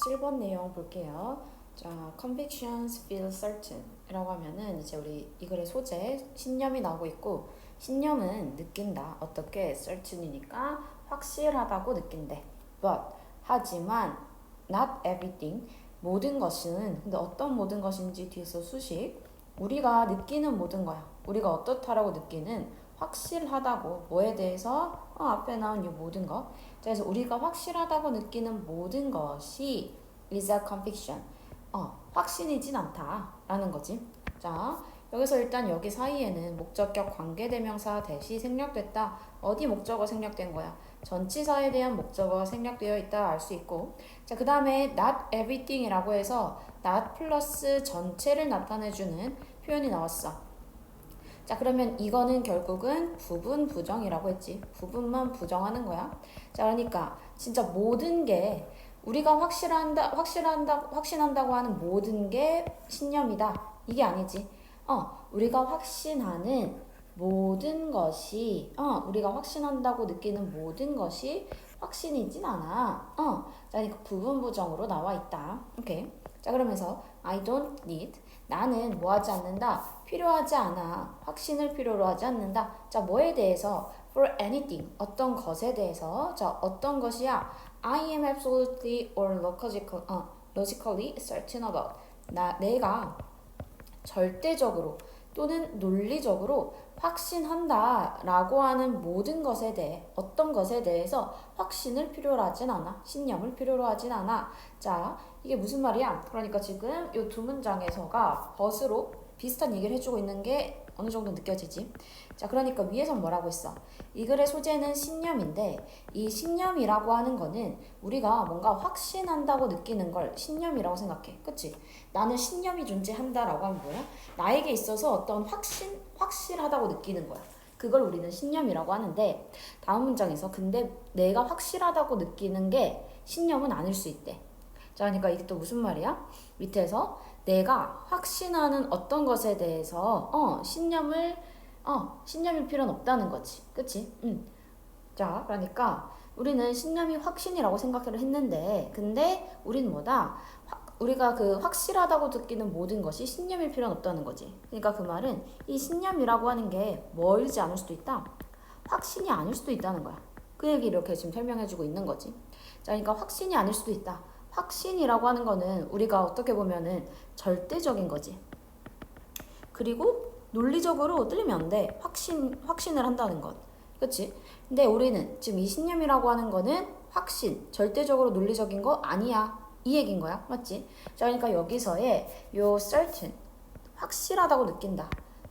7번 내용 볼게요. 자, convictions feel certain 이라고 하면은 이제 우리 이 글의 소재 신념이 나오고 있고, 신념은 느낀다. 어떻게? certain이니까 확실하다고 느낀대. but 하지만 not everything 모든 것은, 근데 어떤 모든 것인지 뒤에서 수식, 우리가 느끼는 모든 거야. 우리가 어떻다라고 느끼는 확실하다고, 뭐에 대해서 앞에 나온 이 모든 것. 자, 그래서 우리가 확실하다고 느끼는 모든 것이 is a conviction. 확신이진 않다라는 거지. 자, 여기서 일단 여기 사이에는 목적격 관계대명사 대시 생략됐다. 어디 목적어 생략된 거야? 전치사에 대한 목적어가 생략되어 있다 알 수 있고, 자, 그 다음에 not everything이라고 해서 not 플러스 전체를 나타내주는 표현이 나왔어. 자, 그러면 이거는 결국은 부분 부정이라고 했지. 부분만 부정하는 거야. 자, 그러니까 진짜 모든 게 우리가 확신한다고 하는 모든 게 신념이다. 이게 아니지. 우리가 확신하는 모든 것이, 우리가 확신한다고 느끼는 모든 것이 확신이진 않아. 자, 그러니까 부분 부정으로 나와 있다. 오케이. 자, 그러면서 I don't need, 나는 뭐 하지 않는다? 필요하지 않아. 확신을 필요로 하지 않는다. 자, 뭐에 대해서? For anything, 어떤 것에 대해서. 자, 어떤 것이야? I am absolutely or logically certain about. 내가 절대적으로 또는 논리적으로 확신한다 라고 하는 모든 것에 대해, 어떤 것에 대해서 확신을 필요로 하진 않아. 신념을 필요로 하진 않아. 자, 이게 무슨 말이야? 그러니까 지금 이 두 문장에서가 벗으로 비슷한 얘기를 해주고 있는 게 어느 정도 느껴지지? 자, 그러니까 위에서 뭐라고 했어? 이 글의 소재는 신념인데, 이 신념이라고 하는 거는 우리가 뭔가 확신한다고 느끼는 걸 신념이라고 생각해. 그치? 나는 신념이 존재한다라고 하면 뭐야? 나에게 있어서 어떤 확실하다고 느끼는 거야. 그걸 우리는 신념이라고 하는데, 다음 문장에서 근데 내가 확실하다고 느끼는 게 신념은 아닐 수 있대. 자, 그러니까 이게 또 무슨 말이야? 밑에서 내가 확신하는 어떤 것에 대해서 신념일 필요는 없다는 거지. 그치? 자, 그러니까 우리는 신념이 확신이라고 생각을 했는데, 근데 우리는 뭐다? 우리가 그 확실하다고 느끼는 모든 것이 신념일 필요는 없다는 거지. 그러니까 그 말은 이 신념이라고 하는 게 멀지 않을 수도 있다. 확신이 아닐 수도 있다는 거야. 그 얘기 이렇게 지금 설명해주고 있는 거지. 자, 그러니까 확신이 아닐 수도 있다. 확신이라고 하는 거는 우리가 어떻게 보면은 절대적인 거지. 그리고 논리적으로 틀리면 안 돼. 확신을 한다는 것. 그치? 근데 우리는 지금 이 신념이라고 하는 거는 확신, 절대적으로 논리적인 거 아니야. 이 얘기인 거야. 맞지? 자, 그러니까 여기서의 요 certain, 확실하다고 느낀다.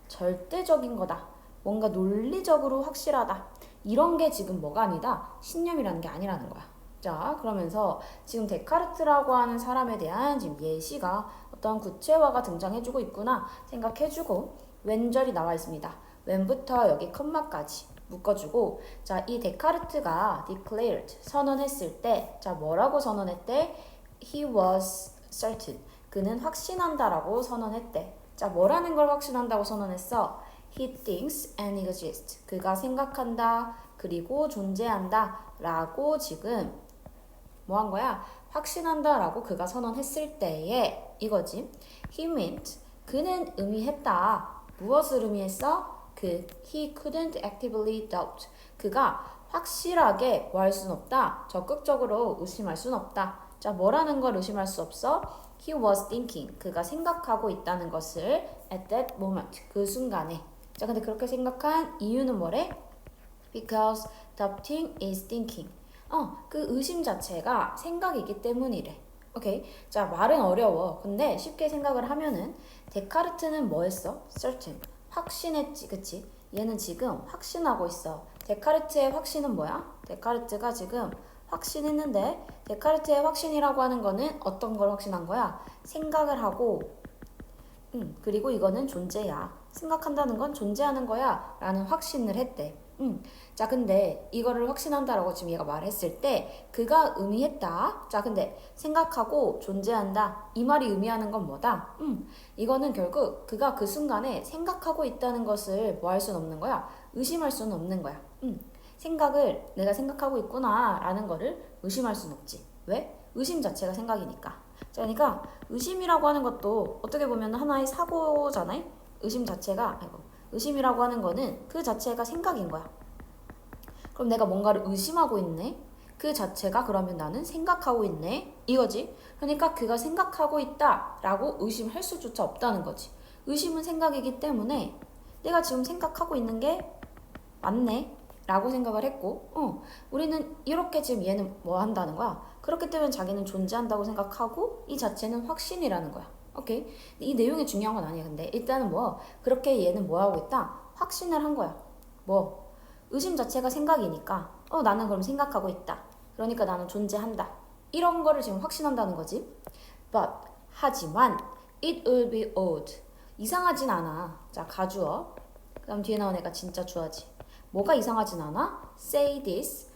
절대적인 거다. 뭔가 논리적으로 확실하다. 이런 게 지금 뭐가 아니다? 신념이라는 게 아니라는 거야. 자, 그러면서 지금 데카르트라고 하는 사람에 대한 지금 예시가 어떤 구체화가 등장해주고 있구나 생각해주고, 웬절이 나와 있습니다. 웬부터 여기 컴마까지 묶어주고, 자, 이 데카르트가 declared, 선언했을 때, 자, 뭐라고 선언했대? He was certain, 그는 확신한다라고 선언했대. 자, 뭐라는 걸 확신한다고 선언했어? He thinks and exists, 그가 생각한다 그리고 존재한다 라고 지금 뭐 한 거야? 확신한다 라고 그가 선언했을 때에 이거지. He meant, 그는 의미했다. 무엇을 의미했어? he couldn't actively doubt, 그가 확실하게 뭐 할 수는 없다. 적극적으로 의심할 수는 없다. 자, 뭐라는 걸 의심할 수 없어? He was thinking, 그가 생각하고 있다는 것을 at that moment, 그 순간에. 자, 근데 그렇게 생각한 이유는 뭐래? Because doubting is thinking. 그 의심 자체가 생각이기 때문이래. 오케이. 자, 말은 어려워. 근데 쉽게 생각을 하면은 데카르트는 뭐 했어? certain. 확신했지. 그치? 얘는 지금 확신하고 있어. 데카르트의 확신은 뭐야? 데카르트가 지금 확신했는데, 데카르트의 확신이라고 하는 거는 어떤 걸 확신한 거야? 생각을 하고, 그리고 이거는 존재야. 생각한다는 건 존재하는 거야. 라는 확신을 했대. 자, 근데 이거를 확신한다라고 지금 얘가 말했을 때 그가 의미했다. 자, 근데 생각하고 존재한다. 이 말이 의미하는 건 뭐다? 이거는 결국 그가 그 순간에 생각하고 있다는 것을 뭐 할 수는 없는 거야? 의심할 수는 없는 거야. 생각을 내가 생각하고 있구나 라는 거를 의심할 수는 없지. 왜? 의심 자체가 생각이니까. 자, 그러니까 의심이라고 하는 것도 어떻게 보면 하나의 사고잖아요. 의심이라고 하는 거는 그 자체가 생각인 거야. 그럼 내가 뭔가를 의심하고 있네. 그 자체가 그러면 나는 생각하고 있네. 이거지. 그러니까 그가 생각하고 있다라고 의심할 수조차 없다는 거지. 의심은 생각이기 때문에 내가 지금 생각하고 있는 게 맞네. 라고 생각을 했고, 우리는 이렇게 지금 얘는 뭐 한다는 거야? 그렇기 때문에 자기는 존재한다고 생각하고 이 자체는 확신이라는 거야. 오케이? 이 내용이 중요한 건 아니야. 근데 일단은 그렇게 얘는 뭐 하고 있다? 확신을 한 거야. 의심 자체가 생각이니까 나는 그럼 생각하고 있다. 그러니까 나는 존재한다. 이런 거를 지금 확신한다는 거지. But 하지만 it will be odd. 이상하진 않아. 자, 가주어. 그다음 뒤에 나온 애가 진짜 주어지. 뭐가 이상하진 않아? Say this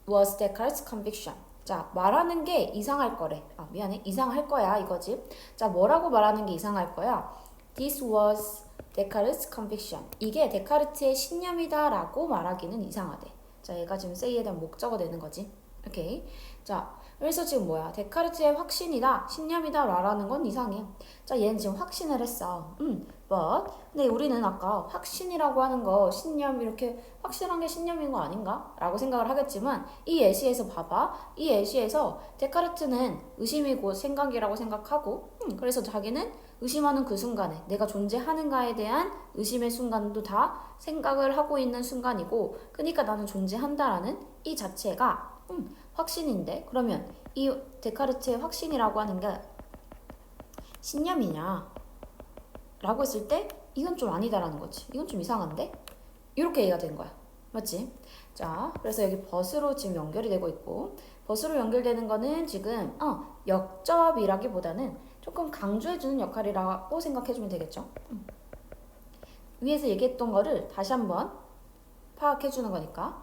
was Descartes' conviction. 자, 말하는 게 이상할 거래. 미안해. 이상할 거야 이거지. 자, 뭐라고 말하는 게 이상할 거야? This was Descartes' conviction. 이게 데카르트의 신념이다라고 말하기는 이상하대. 자, 얘가 지금 say에 대한 목적어 되는 거지. 오케이. 자, 그래서 지금 뭐야? 데카르트의 확신이다, 신념이다 말하는 건 이상해. 자, 얘는 지금 확신을 했어. but. 근데 우리는 아까 확신이라고 하는 거, 신념 이렇게 확실한 게 신념인 거 아닌가? 라고 생각을 하겠지만 이 예시에서 봐봐. 이 예시에서 데카르트는 의심이고 생각이라고 생각하고 그래서 자기는 의심하는 그 순간에 내가 존재하는가에 대한 의심의 순간도 다 생각을 하고 있는 순간이고 그러니까 나는 존재한다라는 이 자체가 확신인데 그러면 이 데카르트의 확신이라고 하는 게 신념이냐 라고 했을 때 이건 좀 아니다라는 거지. 이건 좀 이상한데? 이렇게 얘기가 된 거야. 맞지? 자, 그래서 여기 벗으로 지금 연결이 되고 있고 벗으로 연결되는 거는 지금 역접이라기보다는 조금 강조해주는 역할이라고 생각해주면 되겠죠. 위에서 얘기했던 거를 다시 한번 파악해주는 거니까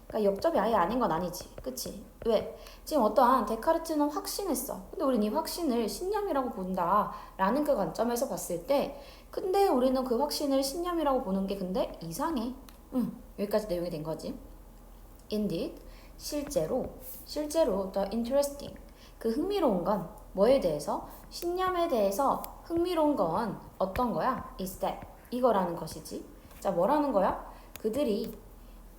그러니까 역접이 아예 아닌 건 아니지. 그치? 왜? 지금 어떠한 데카르트는 확신했어. 근데 우린 이 확신을 신념이라고 본다 라는 그 관점에서 봤을 때 근데 우리는 그 확신을 신념이라고 보는 게 근데 이상해. 여기까지 내용이 된 거지. Indeed, 실제로 the interesting, 그 흥미로운 건 뭐에 대해서? 신념에 대해서 흥미로운 건 어떤 거야? is that, 이거라는 것이지. 자, 뭐라는 거야? 그들이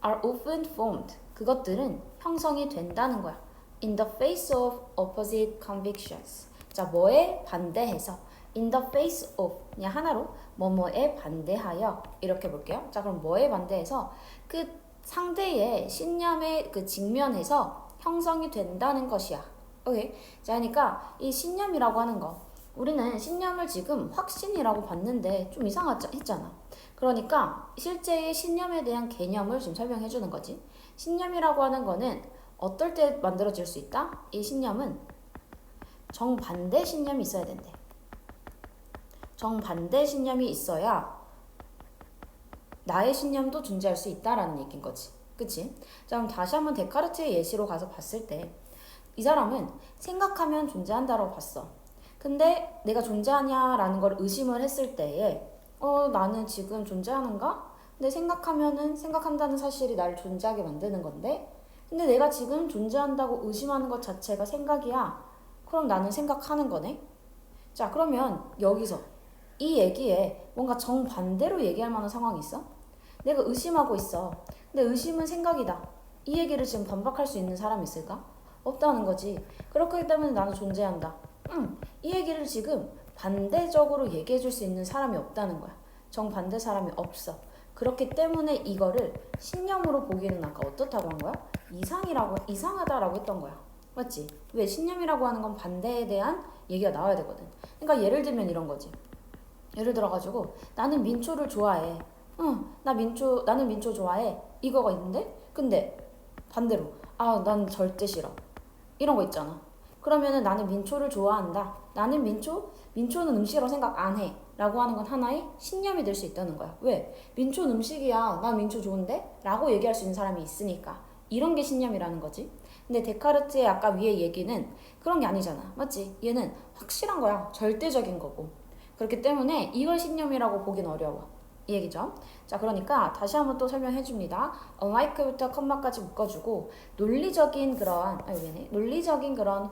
are often formed, 그것들은 형성이 된다는 거야. in the face of opposite convictions. 자, 뭐에 반대해서 in the face of, 그냥 하나로 뭐뭐에 반대하여 이렇게 볼게요. 자, 그럼 뭐에 반대해서? 그 상대의 신념의 그 직면에서 형성이 된다는 것이야. 오케이. 자, 그러니까 이 신념이라고 하는 거 우리는 신념을 지금 확신이라고 봤는데 좀 이상했잖아. 그러니까 실제의 신념에 대한 개념을 지금 설명해 주는 거지. 신념이라고 하는 거는 어떨 때 만들어질 수 있다? 이 신념은 정반대 신념이 있어야 된대. 정반대 신념이 있어야 나의 신념도 존재할 수 있다라는 얘기인 거지. 그치? 자, 그럼 다시 한번 데카르트의 예시로 가서 봤을 때 이 사람은 생각하면 존재한다라고 봤어. 근데 내가 존재하냐라는 걸 의심을 했을 때에 나는 지금 존재하는가? 근데 생각한다는 사실이 나를 존재하게 만드는 건데 근데 내가 지금 존재한다고 의심하는 것 자체가 생각이야. 그럼 나는 생각하는 거네. 자, 그러면 여기서 이 얘기에 뭔가 정반대로 얘기할 만한 상황이 있어? 내가 의심하고 있어. 근데 의심은 생각이다. 이 얘기를 지금 반박할 수 있는 사람이 있을까? 없다는 거지. 그렇기 때문에 나는 존재한다. 이 얘기를 지금 반대적으로 얘기해 줄 수 있는 사람이 없다는 거야. 정반대 사람이 없어. 그렇기 때문에 이거를 신념으로 보기에는 아까 어떻다고 한 거야? 이상하다라고 했던 거야. 맞지? 왜? 신념이라고 하는 건 반대에 대한 얘기가 나와야 되거든. 그러니까 예를 들면 이런 거지. 예를 들어가지고 나는 민초를 좋아해. 나는 민초 좋아해. 이거가 있는데 근데 반대로 난 절대 싫어. 이런 거 있잖아. 그러면은 나는 민초를 좋아한다. 나는 민초는 음식이라고 생각 안 해. 라고 하는 건 하나의 신념이 될 수 있다는 거야. 왜? 민초는 음식이야. 난 민초 좋은데? 라고 얘기할 수 있는 사람이 있으니까. 이런 게 신념이라는 거지. 근데 데카르트의 아까 위에 얘기는 그런 게 아니잖아. 맞지? 얘는 확실한 거야. 절대적인 거고. 그렇기 때문에 이걸 신념이라고 보긴 어려워. 이 얘기죠. 자, 그러니까 다시 한번 또 설명해 줍니다. unlike부터 컴마까지 묶어주고 논리적인 그런 논리적인 그런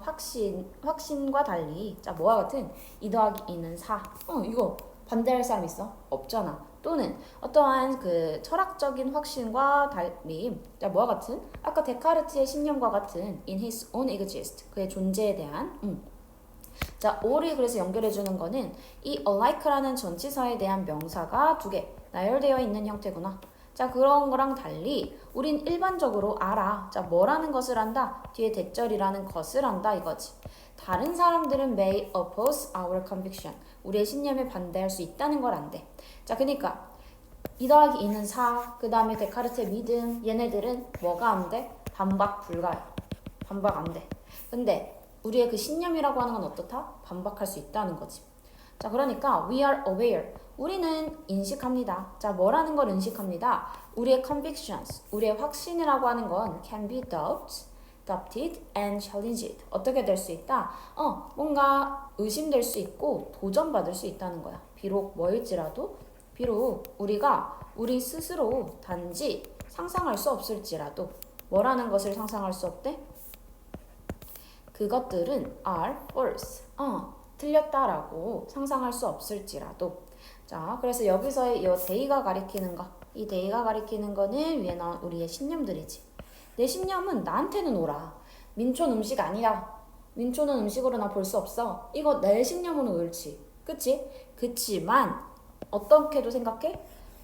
확신과 달리 자, 뭐와 같은 2 더하기 2는 4. 이거 반대할 사람 있어? 없잖아. 또는 어떠한 그 철학적인 확신과 달리 자, 뭐와 같은 아까 데카르트의 신념과 같은 in his own exist 그의 존재에 대한 자, all이 그래서 연결해주는 거는 이 alike라는 전치사에 대한 명사가 2개 나열되어 있는 형태구나. 자, 그런 거랑 달리 우린 일반적으로 알아. 자, 뭐라는 것을 안다? 뒤에 대절이라는 것을 안다 이거지. 다른 사람들은 may oppose our conviction. 우리의 신념에 반대할 수 있다는 걸 안대. 자, 그러니까 2 더하기 2는 4. 그 다음에 데카르트의 믿음. 얘네들은 뭐가 안 돼? 반박 불가야. 반박 안 돼. 근데 우리의 그 신념이라고 하는 건 어떻다? 반박할 수 있다는 거지. 자, 그러니까 we are aware. 우리는 인식합니다. 자, 뭐라는 걸 인식합니다. 우리의 convictions, 우리의 확신이라고 하는 건 can be doubted and challenged. 어떻게 될 수 있다? 뭔가 의심될 수 있고 도전받을 수 있다는 거야. 비록 뭐일지라도, 비록 우리가 우리 스스로 단지 상상할 수 없을지라도 뭐라는 것을 상상할 수 없대? 그것들은 are false. 틀렸다라고 상상할 수 없을지라도. 자, 그래서 여기서의 이 데이가 가리키는 거. 이 데이가 가리키는 거는 위에 나온 우리의 신념들이지. 내 신념은 나한테는 오라. 민초는 음식 아니야. 민초는 음식으로 나 볼 수 없어. 이거 내 신념으로 옳지. 그치? 그치만 어떻게도 생각해?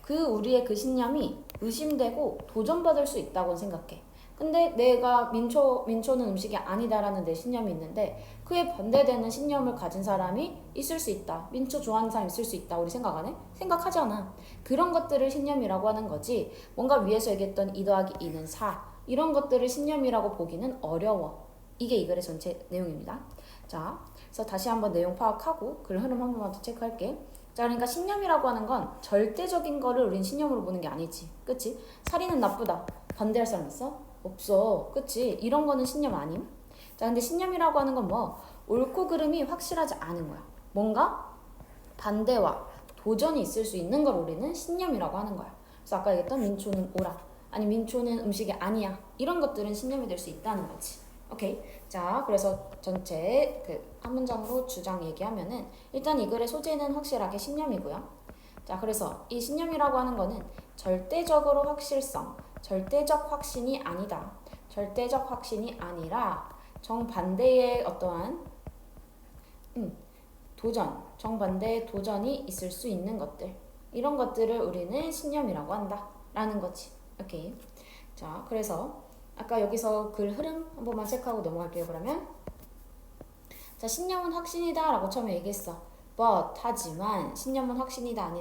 우리의 그 신념이 의심되고 도전받을 수 있다고 생각해. 근데 내가 민초는 음식이 아니다라는 내 신념이 있는데 그에 반대되는 신념을 가진 사람이 있을 수 있다. 민초 좋아하는 사람 있을 수 있다. 우리 생각 안 해? 생각하잖아. 그런 것들을 신념이라고 하는 거지. 뭔가 위에서 얘기했던 2 더하기 2는 4. 이런 것들을 신념이라고 보기는 어려워. 이게 이 글의 전체 내용입니다. 자, 그래서 다시 한번 내용 파악하고 글 흐름 한 번만 더 체크할게. 자, 그러니까 신념이라고 하는 건 절대적인 거를 우린 신념으로 보는 게 아니지. 그치? 살인은 나쁘다. 반대할 사람 있어? 없어. 그치? 이런 거는 신념 아님? 자, 근데 신념이라고 하는 건 뭐? 옳고 그름이 확실하지 않은 거야. 뭔가 반대와 도전이 있을 수 있는 걸 우리는 신념이라고 하는 거야. 그래서 아까 얘기했던 민초는 오라. 아니 민초는 음식이 아니야. 이런 것들은 신념이 될 수 있다는 거지. 오케이. 자, 그래서 전체 한 문장으로 주장 얘기하면은 일단 이 글의 소재는 확실하게 신념이고요. 자, 그래서 이 신념이라고 하는 거는 절대적으로 확실성, 절대적 확신이 아니다. 절대적 확신이 아니라 정반대의 어떠한 도전, 정반대의 도전이 있을 수 있는 것들. 이런 것들을 우리는 신념이라고 한다. 라는 거지. 오케이. 자, 그래서 아까 여기서 글 흐름 한 번만 체크하고 넘어갈게요. 그러면 자, 신념은 확신이다 라고 처음에 얘기했어. but 하지만 신념은 확신이다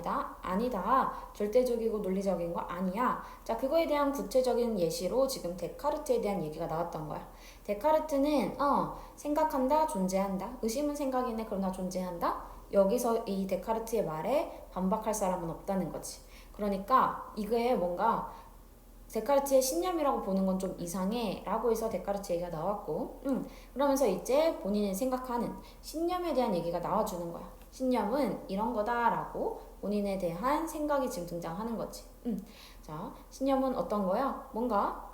아니다 절대적이고 논리적인 거 아니야. 자, 그거에 대한 구체적인 예시로 지금 데카르트에 대한 얘기가 나왔던 거야. 데카르트는 생각한다 존재한다. 의심은 생각이네 그러나 존재한다. 여기서 이 데카르트의 말에 반박할 사람은 없다는 거지. 그러니까 이거에 뭔가 데카르트의 신념이라고 보는 건 좀 이상해 라고 해서 데카르트 얘기가 나왔고 그러면서 이제 본인이 생각하는 신념에 대한 얘기가 나와주는 거야. 신념은 이런 거다 라고 본인에 대한 생각이 지금 등장하는 거지. 자, 신념은 어떤 거야? 뭔가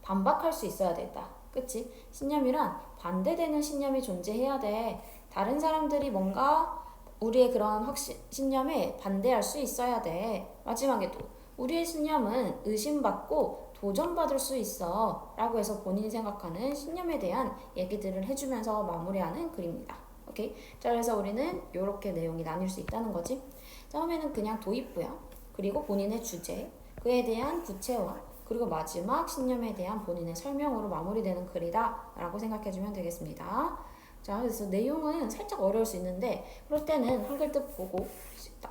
반박할 수 있어야 된다. 그치? 신념이란 반대되는 신념이 존재해야 돼. 다른 사람들이 뭔가 우리의 그런 신념에 반대할 수 있어야 돼. 마지막에도 우리의 신념은 의심받고 도전받을 수 있어 라고 해서 본인이 생각하는 신념에 대한 얘기들을 해주면서 마무리하는 글입니다. 오케이? 자, 그래서 우리는 이렇게 내용이 나뉠 수 있다는 거지. 처음에는 그냥 도입부야. 그리고 본인의 주제, 그에 대한 구체화, 그리고 마지막 신념에 대한 본인의 설명으로 마무리되는 글이다 라고 생각해주면 되겠습니다. 자, 그래서 내용은 살짝 어려울 수 있는데 그럴 때는 한글 뜻 보고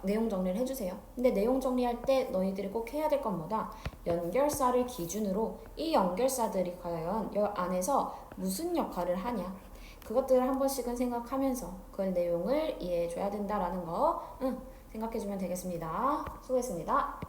내용 정리를 해주세요. 근데 내용 정리할 때 너희들이 꼭 해야 될 건 뭐다? 연결사를 기준으로 이 연결사들이 과연 이 안에서 무슨 역할을 하냐, 그것들을 한 번씩은 생각하면서 그 내용을 이해해줘야 된다라는 거 생각해주면 되겠습니다. 수고했습니다.